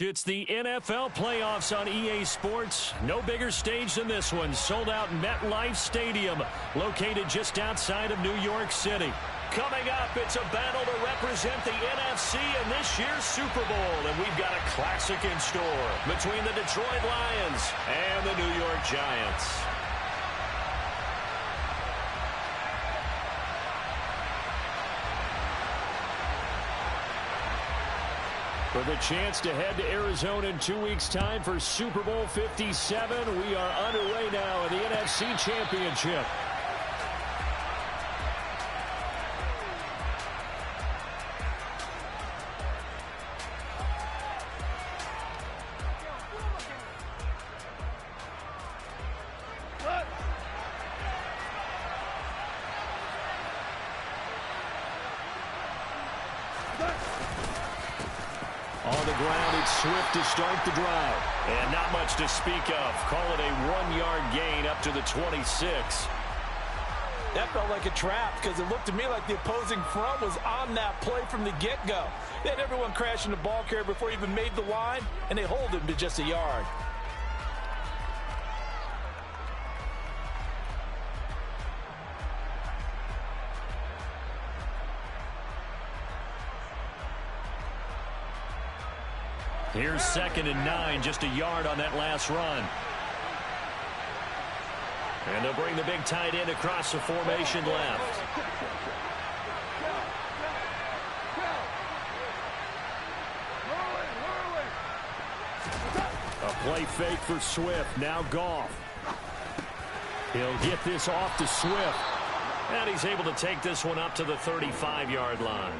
It's the NFL playoffs on EA Sports. No bigger stage than this one. Sold out MetLife Stadium, located just outside of New York City. Coming up, it's a battle to represent the NFC in this year's Super Bowl. And we've got a classic in store between the Detroit Lions and the New York Giants. For the chance to head to Arizona in 2 weeks' time for Super Bowl 57, we are underway now in the NFC Championship. On the ground, it's Swift to start the drive. And not much to speak of. Call it a 1-yard gain up to the 26. That felt like a trap because it looked to me like the opposing front was on that play from the get-go. They had everyone crashing the ball carrier before he even made the line, and they hold him to just a yard. Here's 2nd and 9, just a yard on that last run. And they'll bring the big tight end across the formation left. A play fake for Swift, now Goff. He'll get this off to Swift. And he's able to take this one up to the 35-yard line.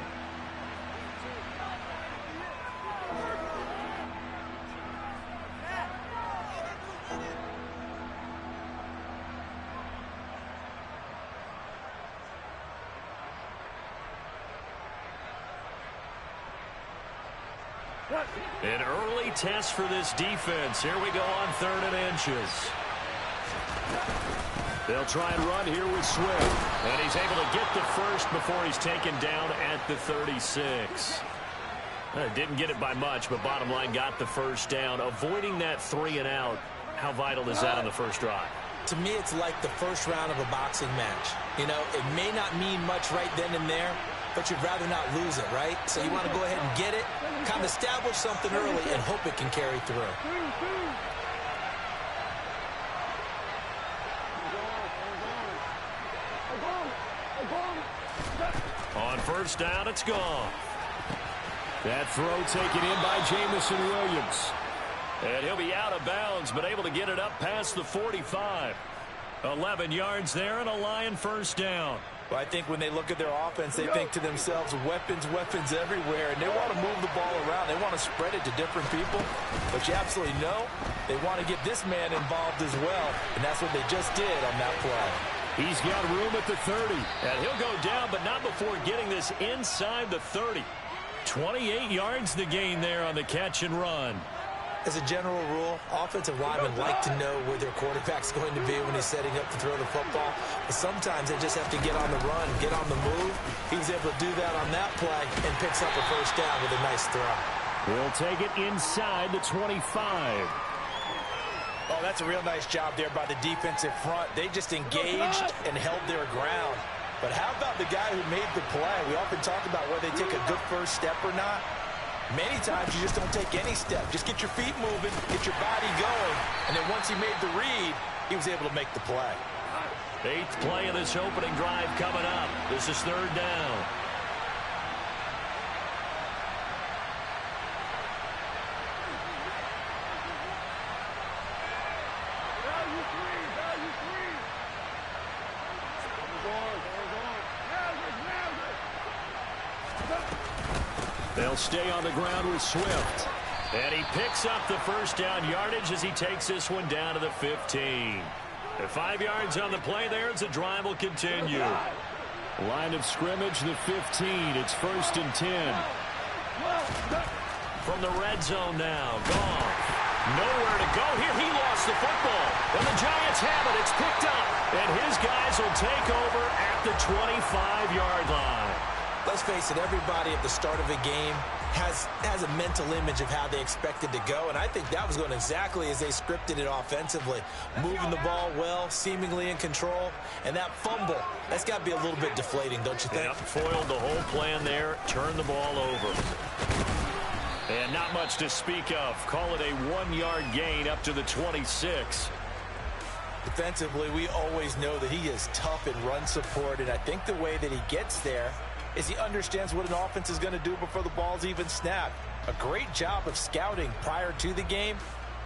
An early test for this defense. Here we go on 3rd and inches. They'll try and run here with Swift. And he's able to get the first before he's taken down at the 36. Didn't get it by much, but bottom line got the first down. Avoiding that 3 and out. How vital is that on the first drive? To me, it's like the first round of a boxing match. You know, it may not mean much right then and there, but you'd rather not lose it, right? So you want to go ahead and get it, kind of establish something early, and hope it can carry through. On first down, it's gone. That throw taken in by Jamison Williams. And he'll be out of bounds, but able to get it up past the 45. 11 yards there and a Lion first down. Well, I think when they look at their offense, they think to themselves, weapons, weapons everywhere, and they want to move the ball around. They want to spread it to different people, but you absolutely know they want to get this man involved as well, and that's what they just did on that play. He's got room at the 30, and he'll go down, but not before getting this inside the 30. 28 yards the gain there on the catch and run. As a general rule, offensive linemen like to know where their quarterback's going to be when he's setting up to throw the football. But sometimes they just have to get on the run, get on the move. He was able to do that on that play and picks up a first down with a nice throw. He'll take it inside the 25. Oh, that's a real nice job there by the defensive front. They just engaged and held their ground. But how about the guy who made the play? We often talk about whether they take a good first step or not. Many times you just don't take any step. Just get your feet moving, get your body going, and then once he made the read, he was able to make the play. 8th play of this opening drive coming up. This is 3rd down. They'll stay on the ground with Swift. And he picks up the first down yardage as he takes this one down to the 15. The 5 yards on the play there as the drive will continue. Line of scrimmage, the 15. It's 1st and 10. From the red zone now. Goff. Nowhere to go here. He lost the football. And the Giants have it. It's picked up. And his guys will take over at the 25-yard line. Let's face it, everybody at the start of a game has a mental image of how they expected to go, and I think that was going exactly as they scripted it offensively. Moving the ball well, seemingly in control, and that fumble, that's got to be a little bit deflating, don't you think? Yep, foiled the whole plan there, turned the ball over. And not much to speak of. Call it a 1-yard gain up to the 26. Defensively, we always know that he is tough in run support, and I think the way that he gets there is he understands what an offense is going to do before the ball's even snapped. A great job of scouting prior to the game,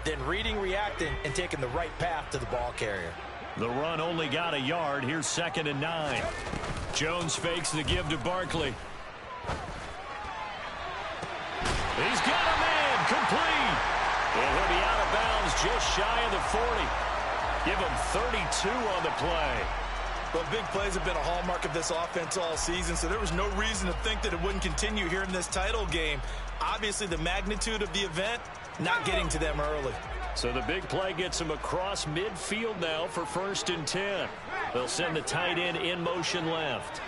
then reading, reacting, and taking the right path to the ball carrier. The run only got a yard. Here's 2nd and 9. Jones fakes the give to Barkley. He's got a man, complete. And he'll be out of bounds just shy of the 40. Give him 32 on the play. Well, big plays have been a hallmark of this offense all season, so there was no reason to think that it wouldn't continue here in this title game. Obviously, the magnitude of the event, not getting to them early. So the big play gets him across midfield now for 1st and 10. They'll send the tight end in motion left.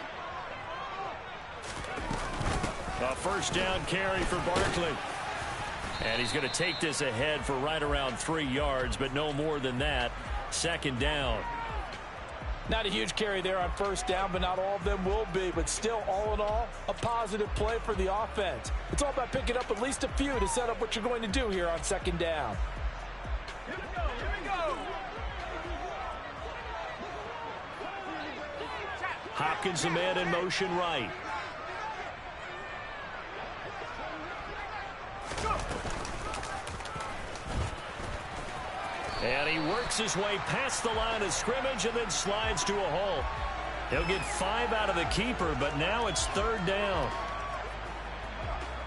A 1st down carry for Barkley. And he's going to take this ahead for right around 3 yards, but no more than that. 2nd down. Not a huge carry there on 1st down, but not all of them will be. But still, all in all, a positive play for the offense. It's all about picking up at least a few to set up what you're going to do here on 2nd down. Here we go. Hopkins, the man in motion right. And he works his way past the line of scrimmage and then slides to a hole. He'll get 5 out of the keeper, but now it's 3rd down.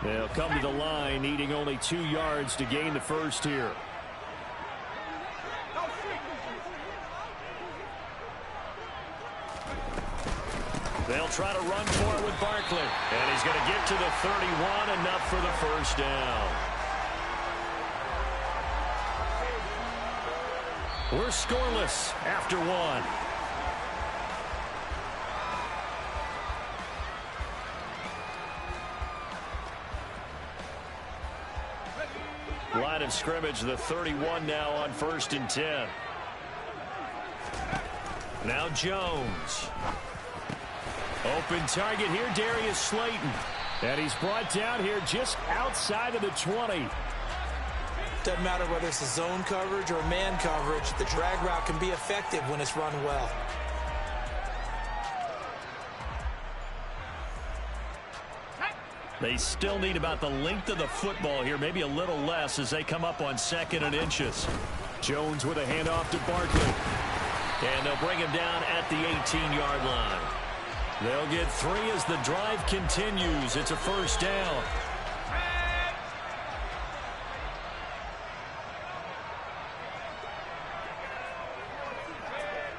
They'll come to the line, needing only 2 yards to gain the first here. They'll try to run for it with Barkley. And he's going to get to the 31, enough for the 1st down. We're scoreless after 1. Line of scrimmage, the 31 now on 1st and 10. Now Jones. Open target here, Darius Slayton. And he's brought down here just outside of the 20. Doesn't matter whether it's a zone coverage or man coverage, the drag route can be effective when it's run well. They still need about the length of the football here, maybe a little less as they come up on 2nd and inches. Jones with a handoff to Barkley. And they'll bring him down at the 18-yard line. They'll get 3 as the drive continues. It's a 1st down.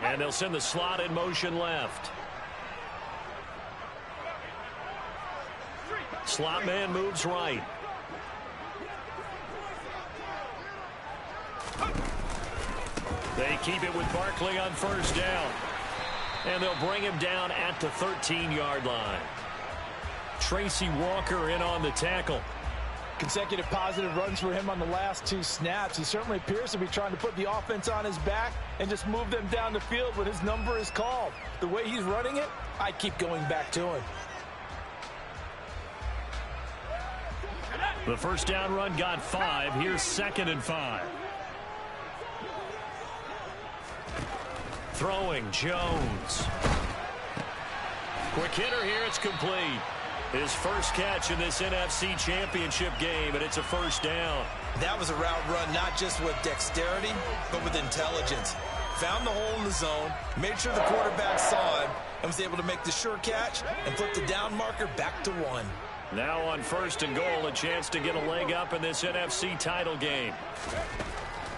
And they'll send the slot in motion left. Slot man moves right. They keep it with Barkley on 1st down. And they'll bring him down at the 13-yard line. Tracy Walker in on the tackle. Consecutive positive runs for him on the last 2 snaps. He certainly appears to be trying to put the offense on his back and just move them down the field when his number is called. The way he's running it, I keep going back to him. The 1st down run got 5. Here's 2nd and 5. Throwing Jones. Quick hitter here. It's complete. His first catch in this NFC Championship game, and it's a 1st down. That was a route run not just with dexterity, but with intelligence. Found the hole in the zone, made sure the quarterback saw him, and was able to make the sure catch and flip the down marker back to 1. Now on 1st and goal, a chance to get a leg up in this NFC title game.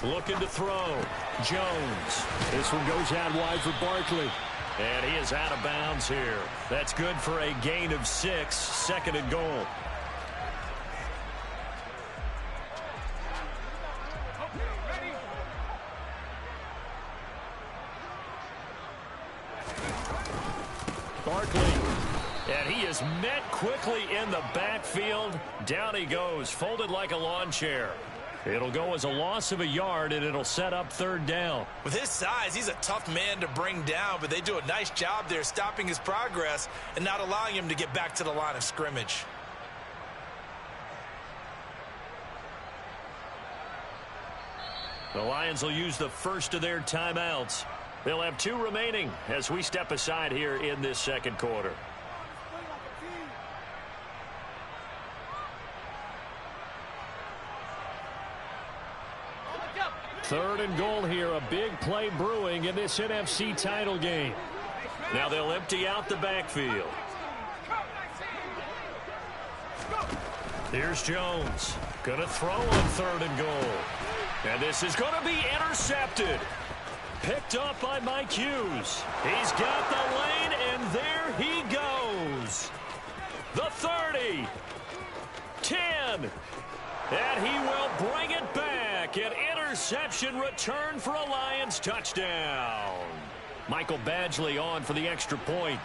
Looking to throw. Jones. This one goes out wide for Barkley. And he is out of bounds here. That's good for a gain of 6. 2nd and goal. Barkley And he is met quickly in the backfield. Down he goes, folded like a lawn chair. It'll go as a loss of a yard, and it'll set up third down. With his size, he's a tough man to bring down, but they do a nice job there stopping his progress and not allowing him to get back to the line of scrimmage. The Lions will use the first of their timeouts. They'll have 2 remaining as we step aside here in this second quarter. Third and goal here, a big play brewing in this NFC title game. Now they'll empty out the backfield. Here's Jones. Going to throw on third and goal. And this is going to be intercepted. Picked up by Mike Hughes. He's got the lane, and there he goes. The 30. 10. And he will bring it back. An interception return for a Lions touchdown. Michael Badgley on for the extra point.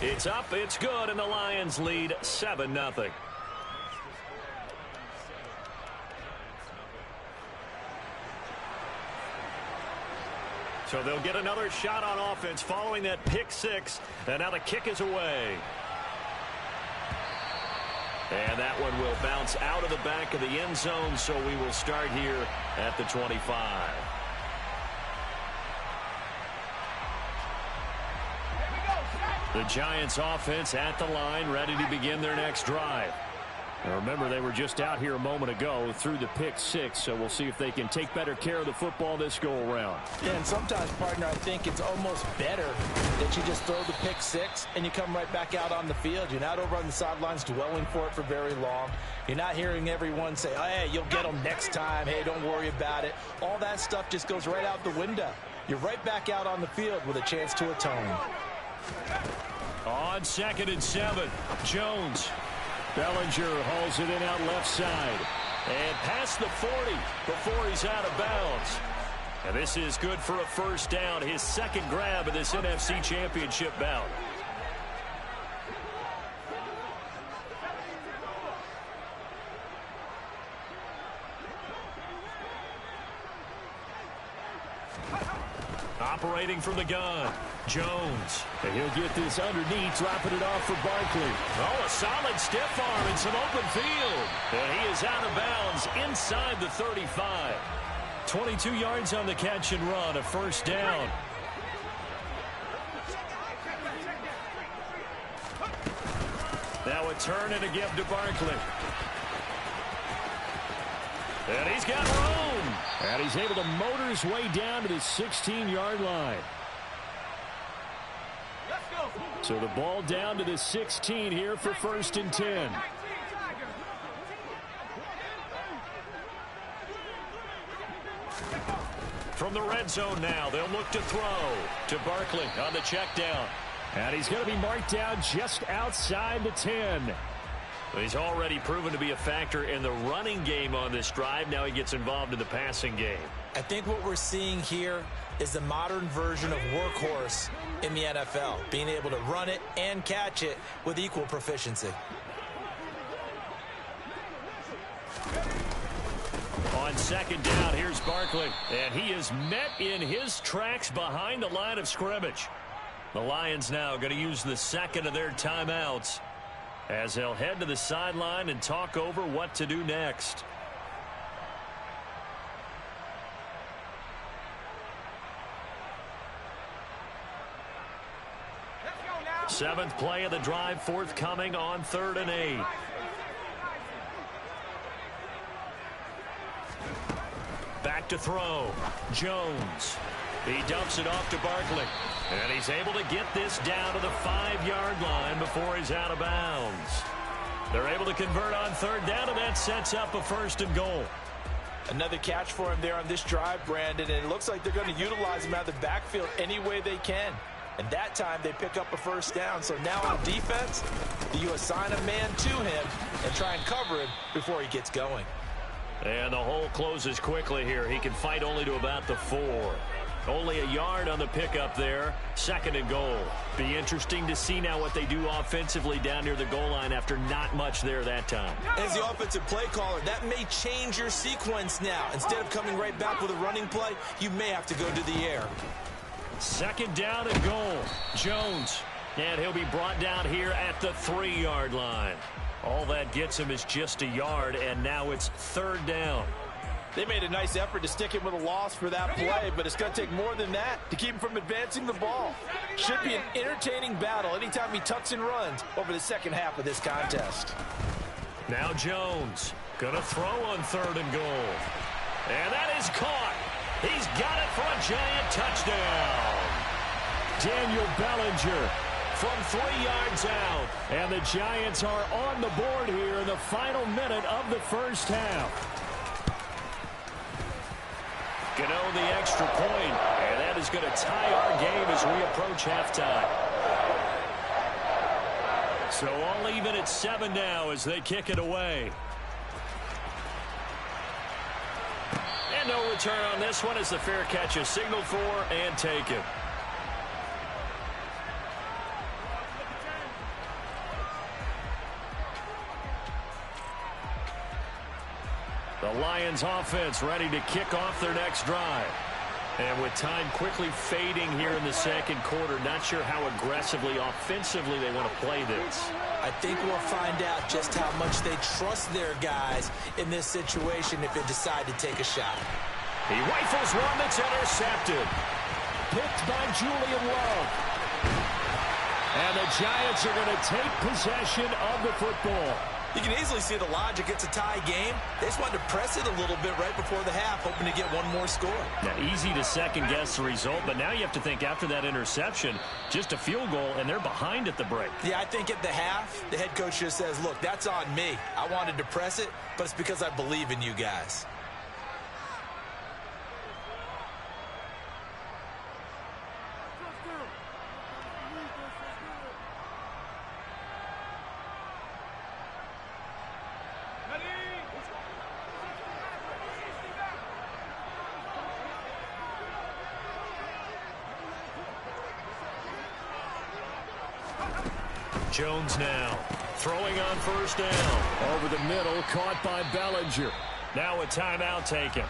It's up, it's good, and the Lions lead 7-0. So they'll get another shot on offense following that pick 6, and now the kick is away. And that one will bounce out of the back of the end zone, so we will start here at the 25. The Giants offense at the line, ready to begin their next drive. Now remember, they were just out here a moment ago through the pick 6, so we'll see if they can take better care of the football this go-around. Yeah, and sometimes, partner, I think it's almost better that you just throw the pick 6 and you come right back out on the field. You're not over on the sidelines dwelling for it for very long. You're not hearing everyone say, oh, hey, you'll get them next time. Hey, don't worry about it. All that stuff just goes right out the window. You're right back out on the field with a chance to atone. On 2nd and 7, Jones. Bellinger hauls it in out left side. And past the 40 before he's out of bounds. And this is good for a first down. His second grab of this NFC Championship bout. Operating from the gun, Jones. And he'll get this underneath, dropping it off for Barkley. Oh, a solid stiff arm in some open field. And he is out of bounds inside the 35. 22 yards on the catch and run, a first down. Now a turn and a give to Barkley. And he's got room. And he's able to motor his way down to the 16-yard line. So the ball down to the 16 here for 1st and 10. From the red zone now, they'll look to throw to Barkley on the check down. And he's going to be marked down just outside the 10. He's already proven to be a factor in the running game on this drive. Now he gets involved in the passing game. I think what we're seeing here is the modern version of workhorse in the NFL, being able to run it and catch it with equal proficiency. On 2nd down, here's Barkley, and he is met in his tracks behind the line of scrimmage. The Lions now going to use the second of their timeouts as they'll head to the sideline and talk over what to do next. Seventh play of the drive forthcoming on 3rd and 8. Back to throw. Jones. He dumps it off to Barkley. And he's able to get this down to the 5-yard line before he's out of bounds. They're able to convert on 3rd down, and that sets up a 1st and goal. Another catch for him there on this drive, Brandon, and it looks like they're going to utilize him out of the backfield any way they can. And that time they pick up a 1st down. So now on defense, you assign a man to him and try and cover him before he gets going. And the hole closes quickly here. He can fight only to about the 4. Only a yard on the pickup there. 2nd and goal. Be interesting to see now what they do offensively down near the goal line after not much there that time. As the offensive play caller, that may change your sequence now. Instead of coming right back with a running play, you may have to go to the air. 2nd down and goal. Jones. And he'll be brought down here at the 3-yard line. All that gets him is just a yard, and now it's 3rd down. They made a nice effort to stick him with a loss for that play, but it's going to take more than that to keep him from advancing the ball. Should be an entertaining battle anytime he tucks and runs over the second half of this contest. Now Jones going to throw on 3rd and goal. And that is caught. He's got it for a giant touchdown. Daniel Bellinger from 3 yards out. And the Giants are on the board here in the final minute of the first half. Gano the extra point, and that is going to tie our game as we approach halftime. So all even at 7 now as they kick it away. And no return on this one as the fair catch is signaled for and taken. The Lions offense ready to kick off their next drive. And with time quickly fading here in the second quarter, not sure how aggressively, offensively they want to play this. I think we'll find out just how much they trust their guys in this situation if they decide to take a shot. He rifles one that's intercepted. Picked by Julian Love. And the Giants are going to take possession of the football. You can easily see the logic. It's a tie game. They just wanted to press it a little bit right before the half, hoping to get one more score. Now, easy to second-guess the result, but now you have to think after that interception, just a field goal, and they're behind at the break. Yeah, I think at the half, the head coach just says, look, that's on me. I wanted to press it, but it's because I believe in you guys. Jones now throwing on 1st down. Over the middle, caught by Bellinger. Now a timeout taken.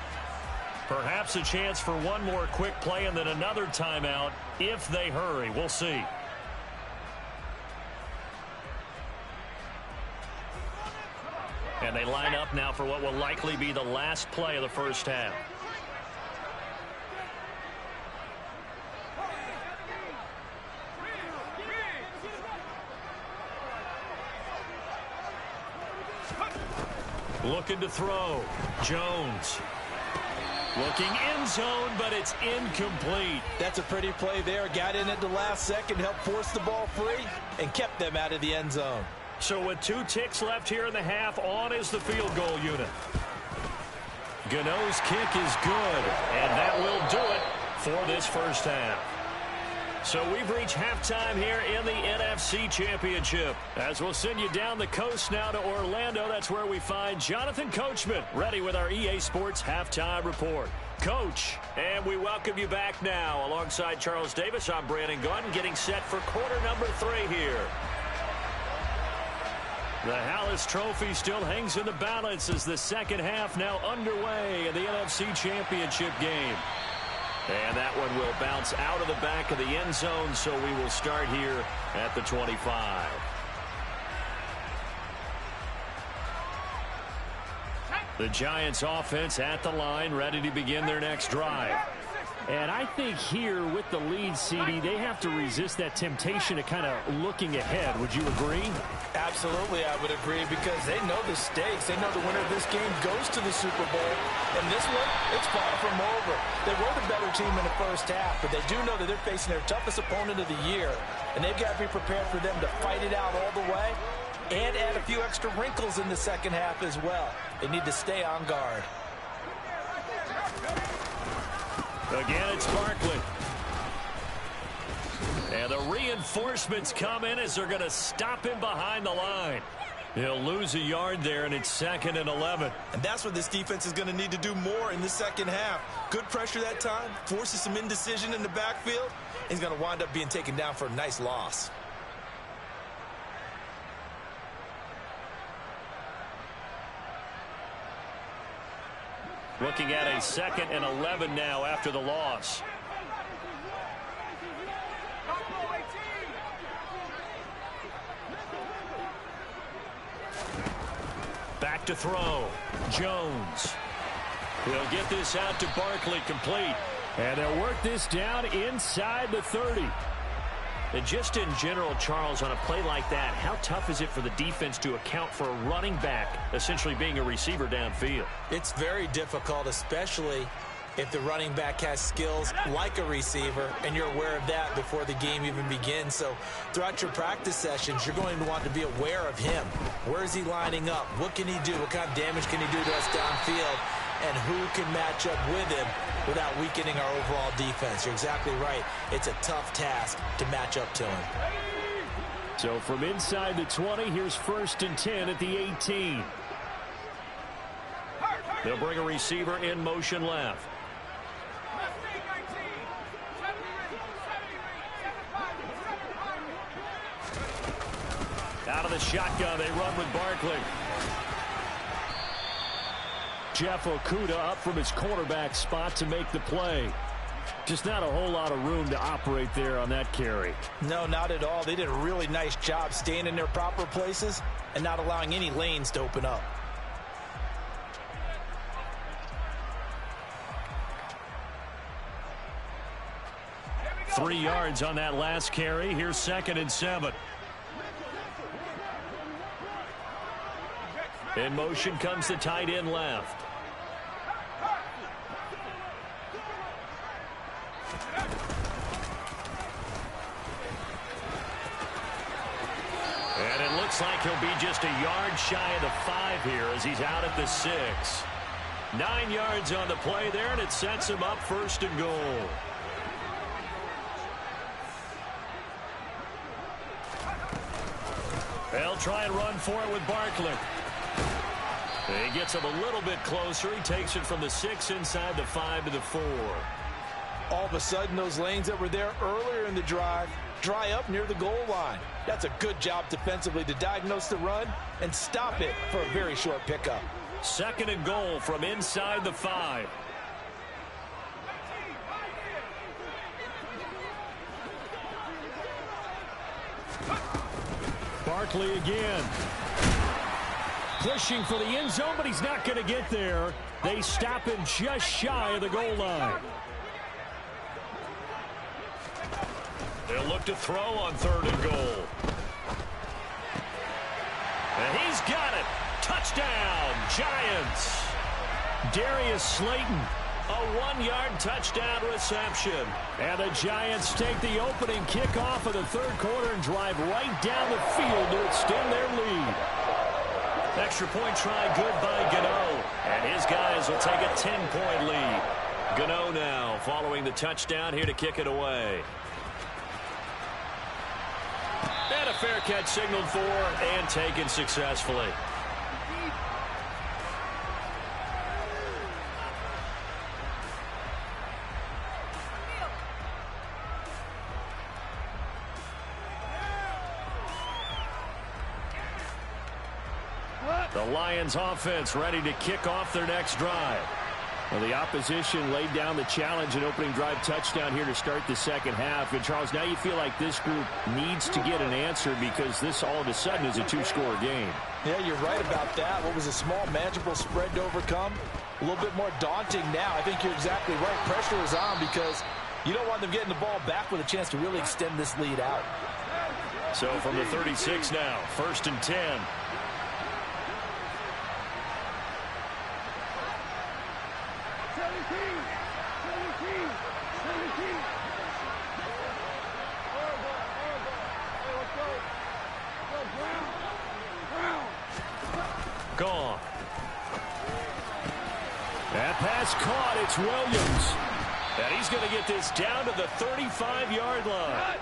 Perhaps a chance for one more quick play and then another timeout if they hurry. We'll see. And they line up now for what will likely be the last play of the first half. Looking to throw. Jones. Looking end zone, but it's incomplete. That's a pretty play there. Got in at the last second, helped force the ball free, and kept them out of the end zone. So with 2 ticks left here in the half, on is the field goal unit. Gano's kick is good, and that will do it for this first half. So we've reached halftime here in the NFC Championship. As we'll send you down the coast now to Orlando, that's where we find Jonathan Coachman, ready with our EA Sports Halftime Report. Coach, and we welcome you back now. Alongside Charles Davis, I'm Brandon Gunn, getting set for quarter number 3 here. The Hallis Trophy still hangs in the balance as the second half now underway in the NFC Championship game. And that one will bounce out of the back of the end zone, so we will start here at the 25. The Giants offense at the line, ready to begin their next drive. And I think here with the lead, CD, they have to resist that temptation of kind of looking ahead. Would you agree? Absolutely, I would agree, because they know the stakes. They know the winner of this game goes to the Super Bowl. And this one, it's far from over. They were the better team in the first half, but they do know that they're facing their toughest opponent of the year. And they've got to be prepared for them to fight it out all the way and add a few extra wrinkles in the second half as well. They need to stay on guard. Again, it's Barkley. And the reinforcements come in as they're going to stop him behind the line. He'll lose a yard there, and it's 2nd and 11. And that's what this defense is going to need to do more in the second half. Good pressure that time, forces some indecision in the backfield. He's going to wind up being taken down for a nice loss. Looking at a 2nd and 11 now after the loss. Back to throw. Jones. He'll get this out to Barkley, complete. And they'll work this down inside the 30. And just in general, Charles, on a play like that, how tough is it for the defense to account for a running back essentially being a receiver downfield? It's very difficult, especially if the running back has skills like a receiver, and you're aware of that before the game even begins. So throughout your practice sessions, you're going to want to be aware of him. Where is he lining up? What can he do? What kind of damage can he do to us downfield? And who can match up with him without weakening our overall defense? You're exactly right. It's a tough task to match up to him. So from inside the 20, here's 1st and 10 at the 18. They'll bring a receiver in motion left. Out of the shotgun, they run with Barkley. Jeff Okudah up from his cornerback spot to make the play. Just not a whole lot of room to operate there on that carry. No, not at all. They did a really nice job staying in their proper places and not allowing any lanes to open up. Three yards on that last carry. Here's 2nd and 7. In motion comes the tight end left. And it looks like he'll be just a yard shy of the 5 here as he's out at the 6. 9 yards on the play there, and it sets him up 1st and goal. They'll try and run for it with Barkley. He gets him a little bit closer. He takes it from the 6 inside the 5 to the 4. All of a sudden, those lanes that were there earlier in the drive dry up near the goal line. That's a good job defensively to diagnose the run and stop it for a very short pickup. 2nd and goal from inside the 5. Barkley again. Pushing for the end zone, but he's not going to get there. They stop him just shy of the goal line. They'll look to throw on 3rd and goal. And he's got it. Touchdown, Giants. Darius Slayton, a 1-yard touchdown reception. And the Giants take the opening kickoff of the 3rd quarter and drive right down the field to extend their lead. Extra point try good by Gano. And his guys will take a 10-point lead. Gano now following the touchdown here to kick it away. And a fair catch signaled for and taken successfully. The Lions offense ready to kick off their next drive. Well, the opposition laid down the challenge and opening drive touchdown here to start the second half. And, Charles, now you feel like this group needs to get an answer because this all of a sudden is a 2-score game. Yeah, you're right about that. What was a small, manageable spread to overcome, a little bit more daunting now. I think you're exactly right. Pressure is on because you don't want them getting the ball back with a chance to really extend this lead out. So from the 36 now, 1st and 10. Gone. That pass caught. It's Williams. And he's going to get this down to the 35-yard line.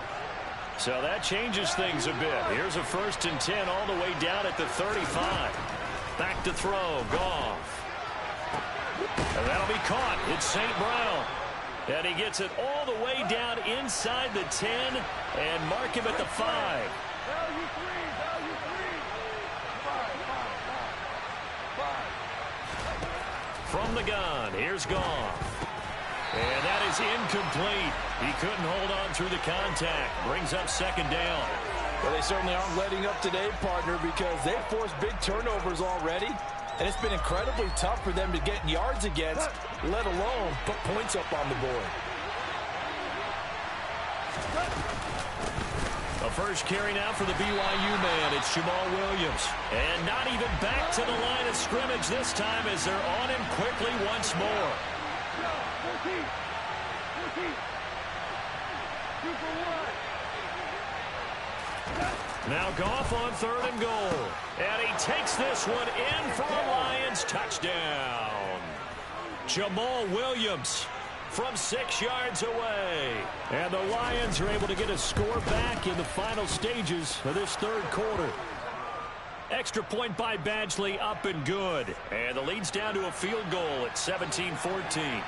So that changes things a bit. Here's a 1st and 10 all the way down at the 35. Back to throw. Goff. And that'll be caught. It's St. Brown. And he gets it all the way down inside the 10 and mark him at the 5. Value three. Five. From the gun, here's Goff. And that is incomplete. He couldn't hold on through the contact. Brings up 2nd down. Well, they certainly aren't letting up today, partner, because they've forced big turnovers already. And it's been incredibly tough for them to get yards against, let alone put points up on the board. A first carry now for the BYU man. It's Jamal Williams. And not even back to the line of scrimmage this time as they're on him quickly once more. 14. 2 for 1. Now Goff on 3rd and goal. And he takes this one in for a Lions touchdown. Jamal Williams from 6 yards away. And the Lions are able to get a score back in the final stages of this 3rd quarter. Extra point by Badgley, up and good. And the lead's down to a field goal at 17-14.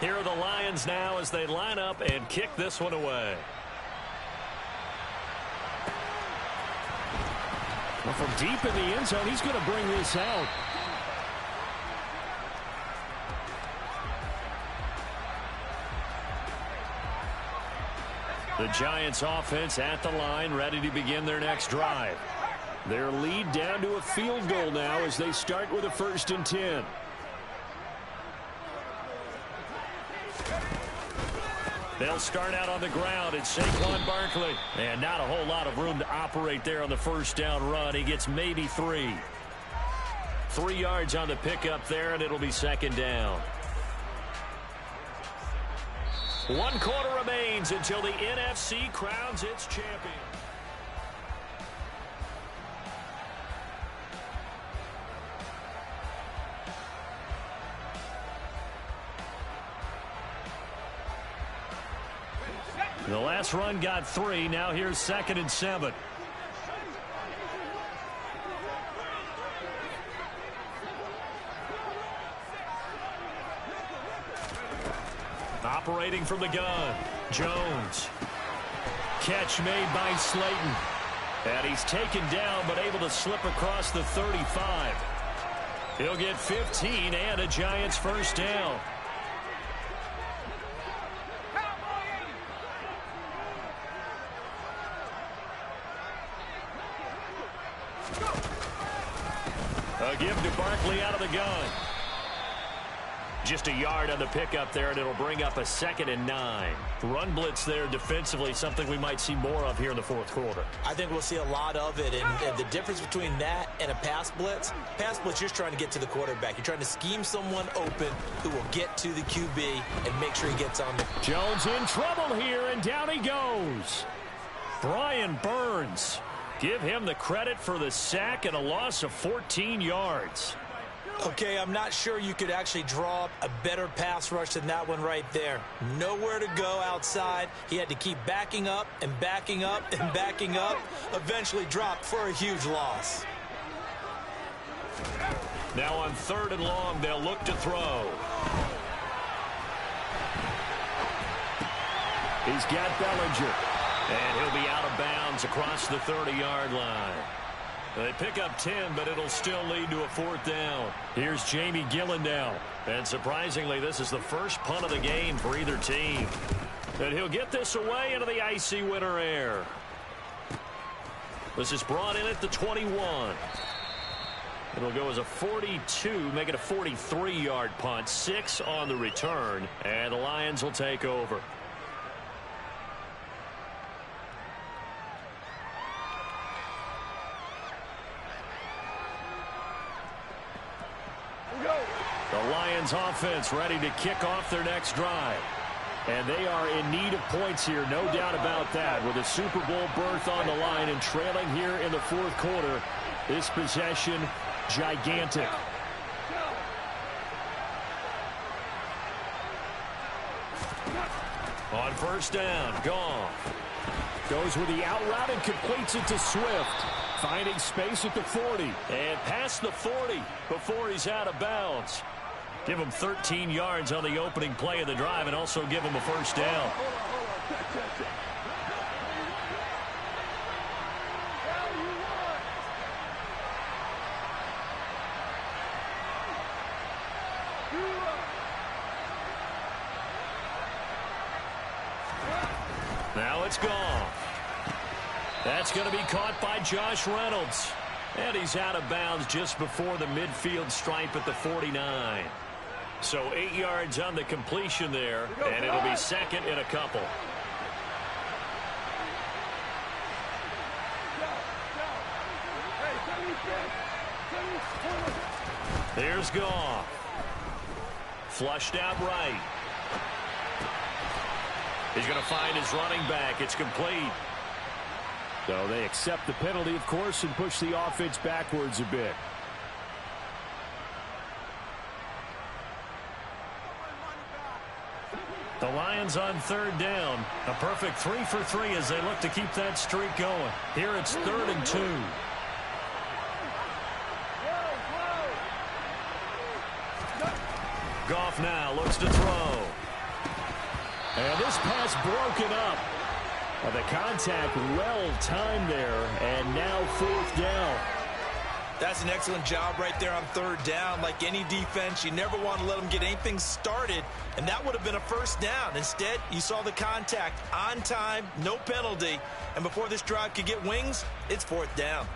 Here are the Lions now as they line up and kick this one away. Well, from deep in the end zone, he's going to bring this out. The Giants offense at the line, ready to begin their next drive. Their lead down to a field goal now as they start with a 1st and 10. They'll start out on the ground. It's Saquon Barkley. And not a whole lot of room to operate there on the 1st down run. He gets maybe 3. 3 yards on the pickup there, and it'll be 2nd down. 1 quarter remains until the NFC crowns its champion. The last run got 3. Now here's 2nd and 7. Operating from the gun, Jones. Catch made by Slayton. And he's taken down but able to slip across the 35. He'll get 15 and a Giants 1st down. A give to Barkley out of the gun. Just a yard on the pickup there, and it'll bring up a 2nd and 9. Run blitz there defensively, something we might see more of here in the 4th quarter. I think we'll see a lot of it, and the difference between that and a pass blitz, you're trying to get to the quarterback. You're trying to scheme someone open who will get to the QB and make sure he gets on the... Jones in trouble here, and down he goes. Brian Burns. Give him the credit for the sack and a loss of 14 yards. Okay, I'm not sure you could actually draw up a better pass rush than that one right there. Nowhere to go outside. He had to keep backing up and backing up and backing up. Eventually dropped for a huge loss. Now on 3rd and long, they'll look to throw. He's got Bellinger. And he'll be out of bounds across the 30-yard line. They pick up 10, but it'll still lead to a 4th down. Here's Jamie Gillen now. And surprisingly, this is the first punt of the game for either team. And he'll get this away into the icy winter air. This is brought in at the 21. It'll go as a 42, make it a 43-yard punt. 6 on the return, and the Lions will take over. The Lions offense ready to kick off their next drive. And they are in need of points here, no doubt about that. With a Super Bowl berth on the line and trailing here in the 4th quarter, this possession gigantic. On first down, Goff. Goes with the out route and completes it to Swift. Finding space at the 40. And past the 40 before he's out of bounds. Give him 13 yards on the opening play of the drive and also give him a first down. Check. Now it's gone. That's going to be caught by Josh Reynolds. And he's out of bounds just before the midfield stripe at the 49. So 8 yards on the completion there, and it'll be second and a couple. Here's Goff. Flushed out right. He's going to find his running back. It's complete. So they accept the penalty, of course, and push the offense backwards a bit. The Lions on third down. A perfect 3 for 3 as they look to keep that streak going. Here it's 3rd and 2. Goff now looks to throw. And this pass broken up. The contact well timed there, and now 4th down. That's an excellent job right there on 3rd down. Like any defense, you never want to let them get anything started, and that would have been a first down. Instead, you saw the contact on time, no penalty, and before this drive could get wings, it's 4th down.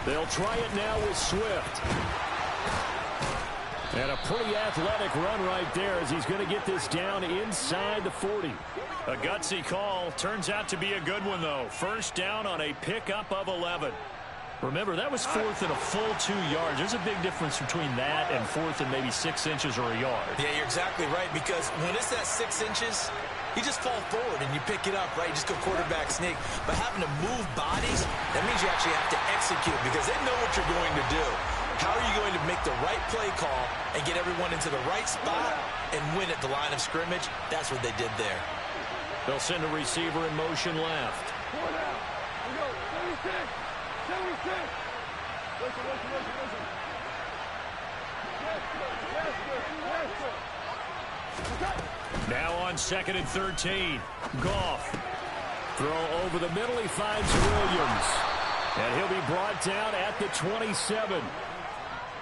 They'll try it now with Swift. And a pretty athletic run right there as he's going to get this down inside the 40. A gutsy call. Turns out to be a good one, though. First down on a pickup of 11. Remember, that was 4th and a full 2 yards. There's a big difference between that and 4th and maybe 6 inches or a yard. Yeah, you're exactly right, because when it's that 6 inches, you just fall forward and you pick it up, right? You just go quarterback sneak. But having to move bodies, that means you actually have to execute because they know what you're going to do. How are you going to make the right play call and get everyone into the right spot and win at the line of scrimmage? That's what they did there. They'll send a receiver in motion left. 4 down. We go. 76. 76. Listen. Now on 2nd and 13. Goff. Throw over the middle. He finds Williams. And he'll be brought down at the 27.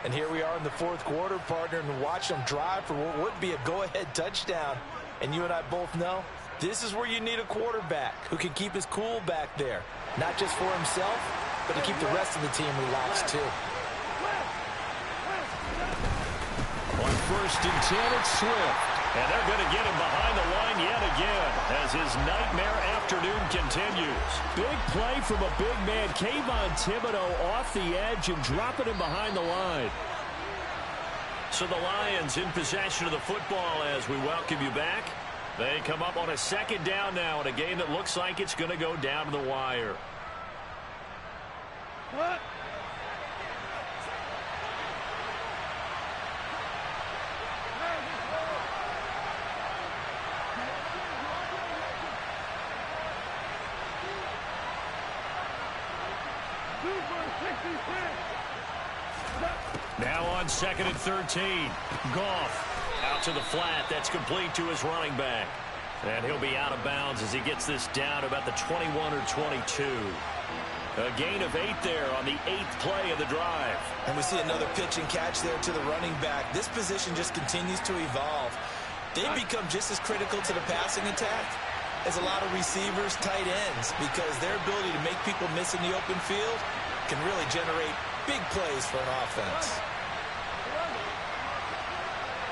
And here we are in the 4th quarter, partner, and watch them drive for what would be a go-ahead touchdown. And you and I both know this is where you need a quarterback who can keep his cool back there. Not just for himself, but to keep the rest of the team relaxed, too. On 1st and 10, it's Swift. And they're going to get him behind the line yet again as his nightmare afternoon continues. Big play from a big man. Kayvon Thibodeaux off the edge and dropping him behind the line. So the Lions in possession of the football as we welcome you back. They come up on a 2nd down now in a game that looks like it's going to go down to the wire. What? Now on 2nd and 13. Goff out to the flat. That's complete to his running back. And he'll be out of bounds as he gets this down to about the 21 or 22. A gain of 8 there on the 8th play of the drive. And we see another pitch and catch there to the running back. This position just continues to evolve. They become just as critical to the passing attack as a lot of receivers, tight ends, because their ability to make people miss in the open field can really generate big plays for an offense.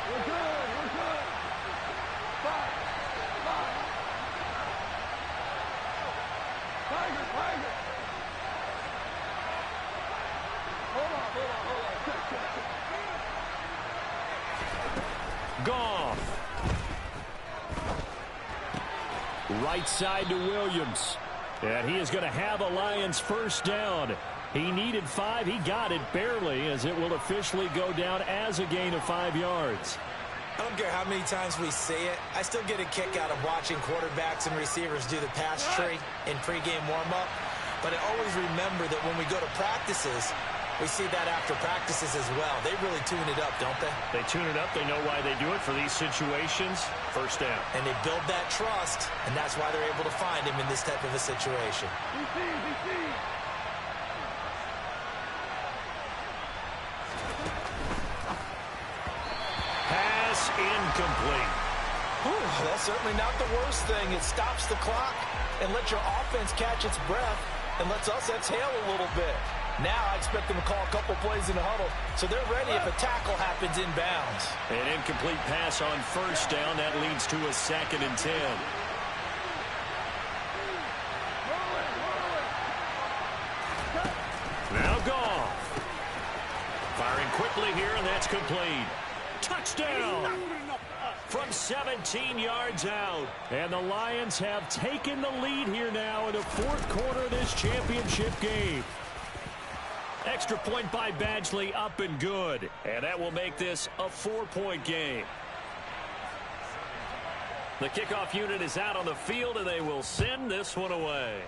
We're good. Five. Tiger. Hold on. Check. Goff. Right side to Williams. And he is going to have a Lions first down He needed 5. He got it barely, as it will officially go down as a gain of 5 yards. I don't care how many times we say it. I still get a kick out of watching quarterbacks and receivers do the pass tree in pregame warm-up. But I always remember that when we go to practices, we see that after practices as well. They really tune it up, don't they? They tune it up. They know why they do it for these situations. First down. And they build that trust, and that's why they're able to find him in this type of a situation. Pass incomplete. Whew, that's certainly not the worst thing. It stops the clock and lets your offense catch its breath and lets us exhale a little bit. Now I expect them to call a couple plays in the huddle, so they're ready if a tackle happens inbounds. An incomplete pass on first down. That leads to a 2nd and 10. Now Goff. Firing quickly here, and that's complete. Touchdown! From 17 yards out. And the Lions have taken the lead here now in the 4th quarter of this championship game. Extra point by Badgley, up and good. And that will make this a 4-point game. The kickoff unit is out on the field, and they will send this one away.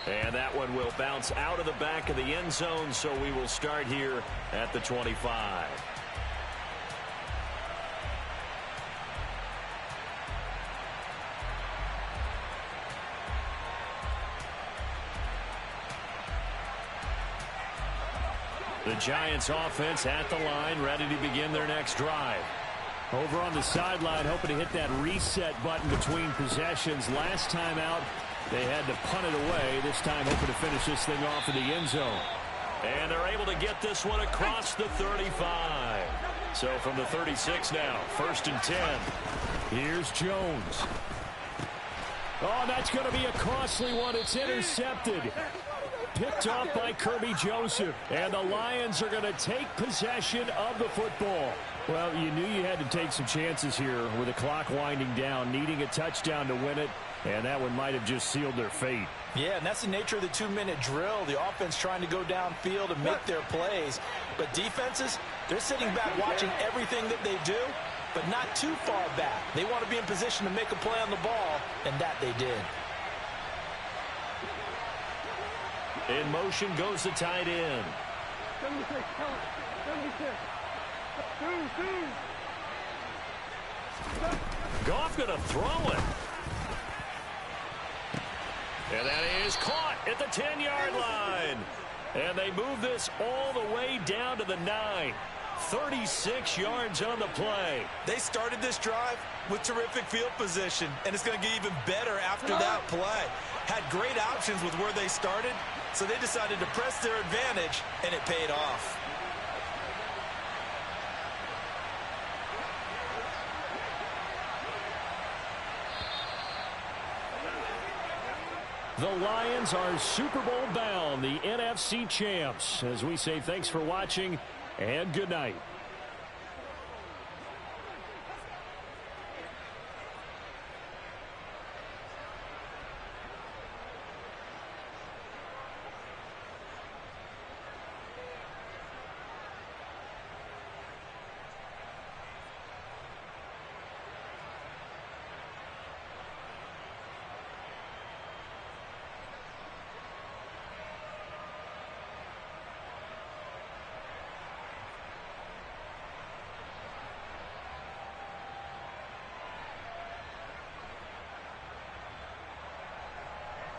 And that one will bounce out of the back of the end zone, so we will start here at the 25. The Giants offense at the line, ready to begin their next drive. Over on the sideline, hoping to hit that reset button between possessions. Last time out, they had to punt it away. This time hoping to finish this thing off in the end zone. And they're able to get this one across the 35. So from the 36 now, 1st and 10. Here's Jones. Oh, that's going to be a costly one. It's intercepted. Picked off by Kirby Joseph. And the Lions are going to take possession of the football. Well, you knew you had to take some chances here with the clock winding down, needing a touchdown to win it. And that one might have just sealed their fate. Yeah, and that's the nature of the 2-minute drill. The offense trying to go downfield and make their plays. But defenses, they're sitting back watching everything that they do, but not too far back. They want to be in position to make a play on the ball, and that they did. In motion goes the tight end. 76, 76. Goff going to throw it. And that is caught at the 10-yard line. And they move this all the way down to the 9. 36 yards on the play. They started this drive with terrific field position, and it's going to get even better after that play. Had great options with where they started, so they decided to press their advantage, and it paid off. The Lions are Super Bowl bound, the NFC champs. As we say, thanks for watching and good night.